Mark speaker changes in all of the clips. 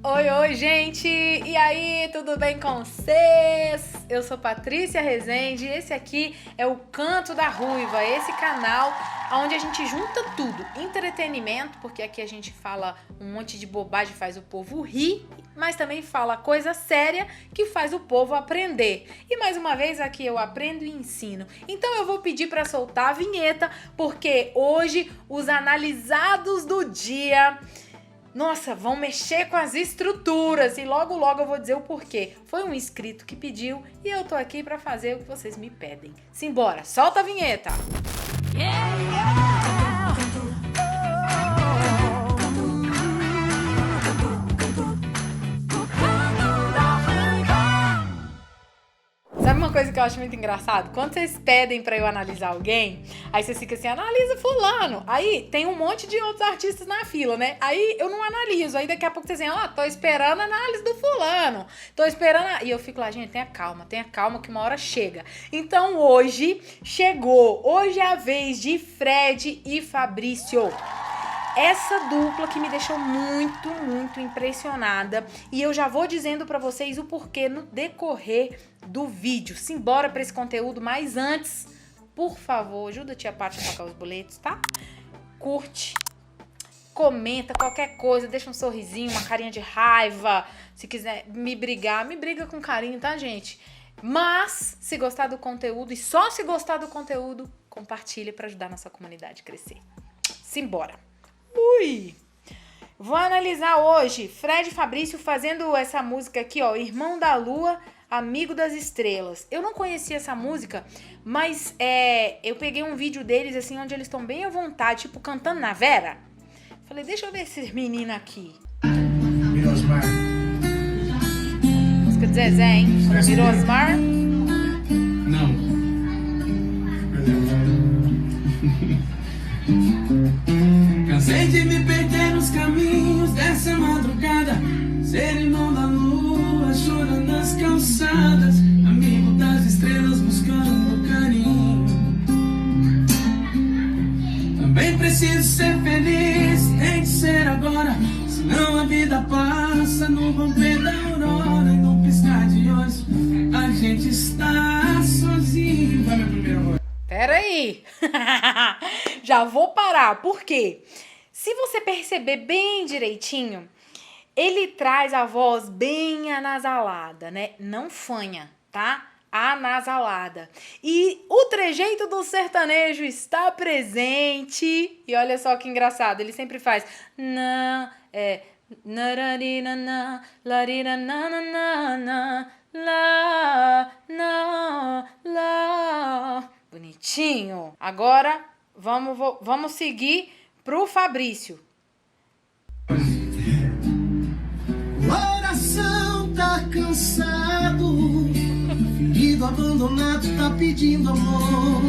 Speaker 1: Oi, oi, gente! E aí, tudo bem com vocês? Eu sou Patrícia Rezende e esse aqui é o Canto da Ruiva, esse canal onde a gente junta tudo, entretenimento, porque aqui a gente fala um monte de bobagem, faz o povo rir, mas também fala coisa séria que faz o povo aprender. E mais uma vez aqui eu aprendo e ensino. Então eu vou pedir para soltar a vinheta, porque hoje os analisados do dia... Nossa, vão mexer com as estruturas e logo eu vou dizer o porquê. Foi um inscrito que pediu e eu tô aqui pra fazer o que vocês me pedem. Simbora, solta a vinheta! Sabe uma coisa que eu acho muito engraçado? Quando vocês pedem pra eu analisar alguém, aí vocês ficam assim, analisa fulano. Aí tem um monte de outros artistas na fila, né? Aí eu não analiso. Aí daqui a pouco vocês dizem, tô esperando a análise do fulano. Tô esperando... E eu fico lá, gente, tenha calma que uma hora chega. Então hoje chegou. Hoje é a vez de Fred e Fabrício. Essa dupla que me deixou muito impressionada e eu já vou dizendo pra vocês o porquê no decorrer do vídeo. Simbora pra esse conteúdo, mas antes, por favor, ajuda a tia Paty a pagar os boletos, tá? Curte, comenta qualquer coisa, deixa um sorrisinho, uma carinha de raiva. Se quiser me briga com carinho, tá, gente? Mas, se gostar do conteúdo e só se gostar do conteúdo, compartilhe pra ajudar a nossa comunidade a crescer. Simbora! Ui! Vou analisar hoje Fred e Fabrício fazendo essa música aqui, ó, Irmão da Lua, Amigo das Estrelas. Eu não conhecia essa música, mas eu peguei um vídeo deles, assim, onde eles estão bem à vontade, tipo, cantando na Vera. Falei, deixa eu ver esses meninos aqui.
Speaker 2: Mirosmar.
Speaker 1: Música de Zezé, hein? Mirosmar?
Speaker 2: Não. Cansei de me perder nos caminhos dessa madrugada, ser irmão da lua, chorando nas calçadas, amigo das estrelas buscando carinho. Também preciso ser feliz, tem que ser agora, senão a vida passa no romper da aurora e num piscar de olhos a gente está sozinho. Vai minha primeira voz.
Speaker 1: Pera aí, já vou parar, por quê? Se você perceber bem direitinho, ele traz a voz bem anasalada, né? Não fanha, tá? Anasalada. E o trejeito do sertanejo está presente. E olha só que engraçado, ele sempre faz bonitinho. Agora vamos seguir pro Fabrício.
Speaker 3: O coração tá cansado, ferido, abandonado, tá pedindo amor,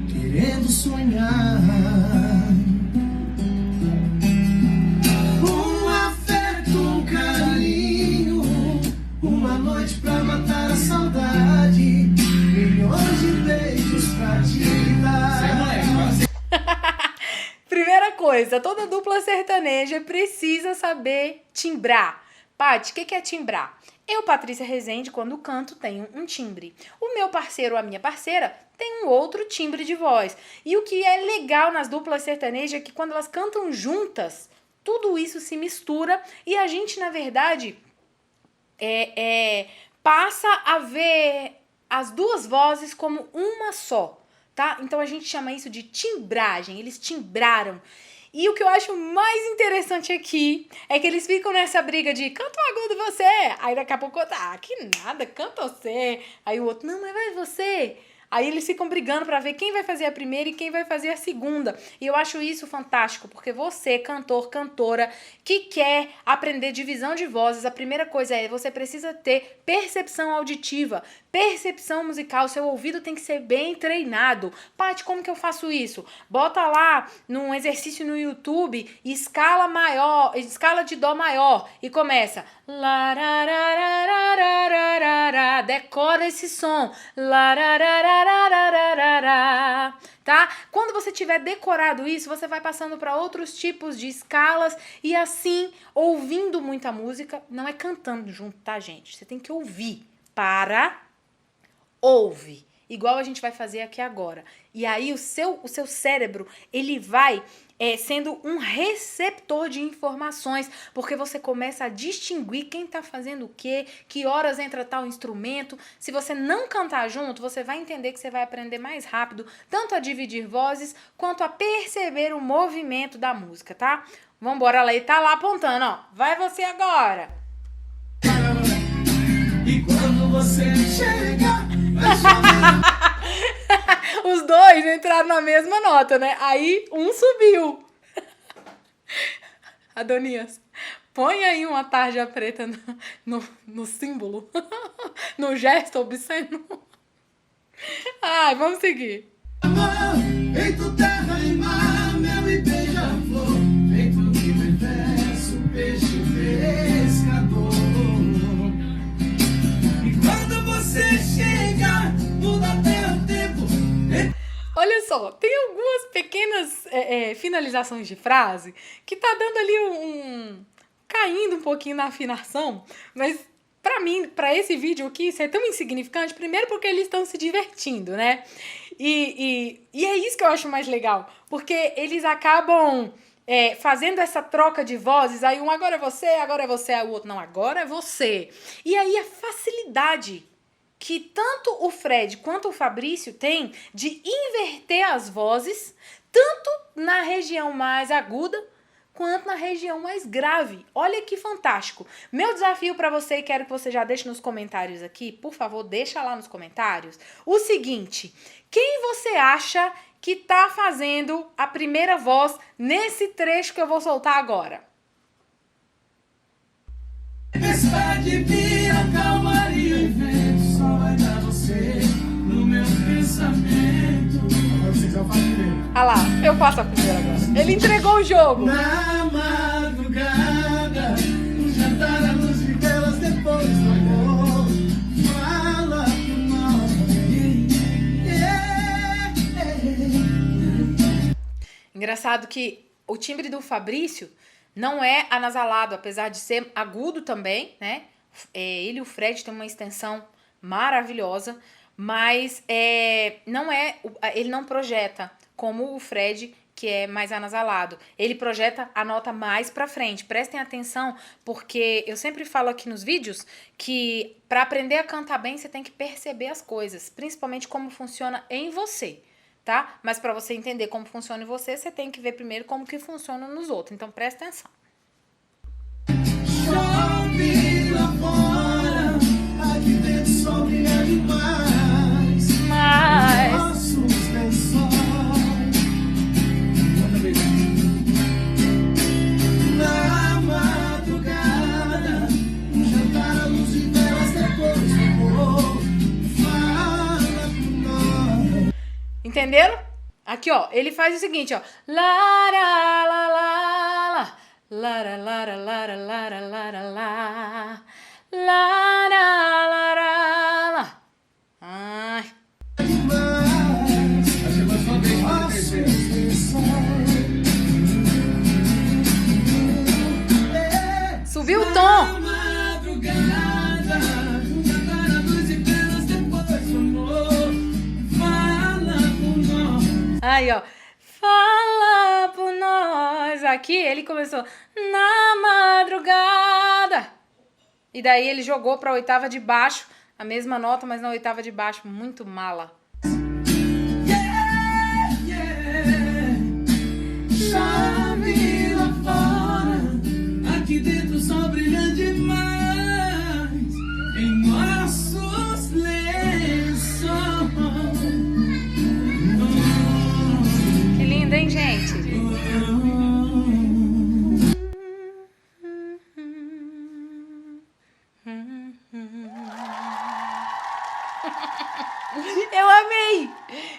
Speaker 3: querendo sonhar. Um afeto, um carinho, uma noite pra matar a saudade, milhões de beijos pra te dar.
Speaker 1: Primeira coisa, toda dupla sertaneja precisa saber timbrar. Paty, o que é timbrar? Eu, Patrícia Rezende, quando canto, tenho um timbre. O meu parceiro ou a minha parceira tem um outro timbre de voz. E o que é legal nas duplas sertanejas é que quando elas cantam juntas, tudo isso se mistura e a gente, na verdade, passa a ver as duas vozes como uma só. Tá? Então a gente chama isso de timbragem, eles timbraram. E o que eu acho mais interessante aqui é que eles ficam nessa briga de canta o agudo você, aí daqui a pouco outro, que nada, canta você, aí o outro, não, mas vai você. Aí eles ficam brigando pra ver quem vai fazer a primeira e quem vai fazer a segunda. E eu acho isso fantástico, porque você, cantor, cantora, que quer aprender divisão de vozes, a primeira coisa é você precisa ter percepção auditiva, Percepção musical, seu ouvido tem que ser bem treinado. Paty, como que eu faço isso? Bota lá num exercício no YouTube, escala maior, escala de dó maior e começa. Decora esse som. Tá? Quando você tiver decorado isso, você vai passando para outros tipos de escalas e assim, ouvindo muita música, não é cantando junto, tá, gente? Você tem que ouvir. Ouve. Igual a gente vai fazer aqui agora. E aí o seu cérebro, ele vai sendo um receptor de informações, porque você começa a distinguir quem tá fazendo o quê, que horas entra tal instrumento. Se você não cantar junto, você vai entender que você vai aprender mais rápido, tanto a dividir vozes, quanto a perceber o movimento da música, tá? Vambora lá, ele tá lá apontando, ó. Vai você agora.
Speaker 3: E quando você chega,
Speaker 1: os dois entraram na mesma nota, né? Aí um subiu. Adonias, põe aí uma tarja preta no símbolo, no gesto obsceno. Ai, vamos seguir.
Speaker 3: feito terra e mar, mel e beija-flor, feito livro e verso, peixe pescador. E quando você chega, muda até o tempo.
Speaker 1: Olha só, tem algumas pequenas finalizações de frase que tá dando ali caindo um pouquinho na afinação, mas pra mim, pra esse vídeo aqui, isso é tão insignificante, primeiro porque eles estão se divertindo, né? E é isso que eu acho mais legal, porque eles acabam fazendo essa troca de vozes, aí um agora é você, aí o outro não, agora é você. E aí a facilidade que tanto o Fred quanto o Fabrício têm de inverter as vozes, tanto na região mais aguda, quanto na região mais grave. Olha que fantástico. Meu desafio para você, e quero que você já deixe nos comentários aqui, por favor, deixa lá nos comentários, o seguinte: quem você acha que tá fazendo a primeira voz nesse trecho que eu vou soltar agora?
Speaker 3: Tempestade vira calmaria e vento, só vai dar você no meu pensamento. Agora vocês vão fazer primeiro.
Speaker 1: Ah lá, eu faço a primeira agora. Ele entregou o jogo.
Speaker 3: Na madrugada, no jantar à luz de velas, depois do amor, fala pro nós.
Speaker 1: Engraçado que o timbre do Fabrício não é anasalado, apesar de ser agudo também, né? Ele e o Fred têm uma extensão maravilhosa, mas ele não projeta como o Fred, que é mais anasalado. Ele projeta a nota mais pra frente. Prestem atenção, porque eu sempre falo aqui nos vídeos que para aprender a cantar bem, você tem que perceber as coisas, principalmente como funciona em você, tá? Mas para você entender como funciona em você, você tem que ver primeiro como que funciona nos outros. Então presta atenção.
Speaker 3: Chove lá fora, aqui dentro só brilha demais.
Speaker 1: Mas
Speaker 3: Nossos lençóis. Na madrugada, um jantar à luz de velas, depois do amor, fala pro nós.
Speaker 1: entenderam? Aqui, ó, ele faz o seguinte, ó. Lara, la, la, la. Lara, lara, lara, lara, lara, la. Lara, lara, la. Ai. Subiu o tom. Aí, ó. Fala por nós. Aqui ele começou na madrugada. E daí ele jogou pra oitava de baixo, a mesma nota, mas na oitava de baixo. Muito mala.
Speaker 3: Chove lá fora, aqui dentro só brilha demais. Em nossos lençóis.
Speaker 1: Que lindo, hein, gente? Eu amei!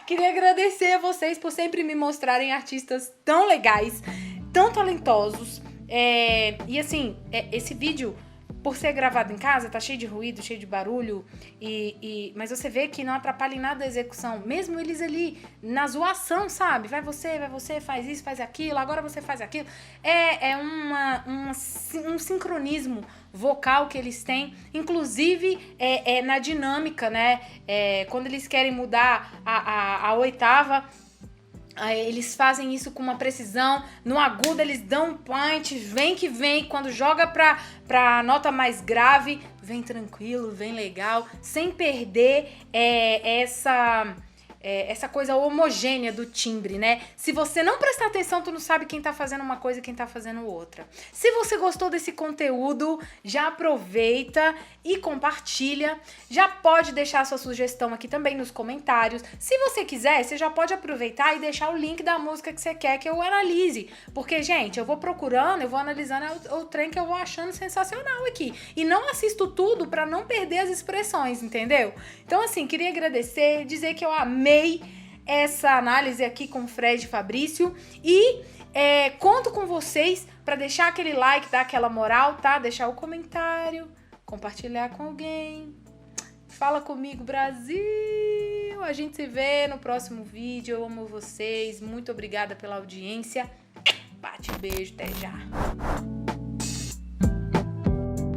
Speaker 1: Queria agradecer a vocês por sempre me mostrarem artistas tão legais, tão talentosos. E assim, esse vídeo, por ser gravado em casa, tá cheio de ruído, cheio de barulho, mas você vê que não atrapalha em nada a execução. Mesmo eles ali na zoação, sabe? Vai você, faz isso, faz aquilo, agora você faz aquilo. Um sincronismo vocal que eles têm, inclusive na dinâmica, né? Quando eles querem mudar a oitava, eles fazem isso com uma precisão. No agudo eles dão um point, vem que vem. Quando joga pra nota mais grave, vem tranquilo, vem legal, sem perder essa coisa homogênea do timbre, né? Se você não prestar atenção, tu não sabe quem tá fazendo uma coisa e quem tá fazendo outra. Se você gostou desse conteúdo, já aproveita e compartilha. Já pode deixar a sua sugestão aqui também nos comentários. Se você quiser, você já pode aproveitar e deixar o link da música que você quer que eu analise. Porque, gente, eu vou procurando, eu vou analisando o trem que eu vou achando sensacional aqui. E não assisto tudo pra não perder as expressões, entendeu? Então, assim, queria agradecer, dizer que eu amei essa análise aqui com o Fred Fabrício e conto com vocês para deixar aquele like, dar aquela moral, tá? Deixar o comentário, compartilhar com alguém. Fala comigo, Brasil! A gente se vê no próximo vídeo. Eu amo vocês. Muito obrigada pela audiência. Bate, beijo, até já!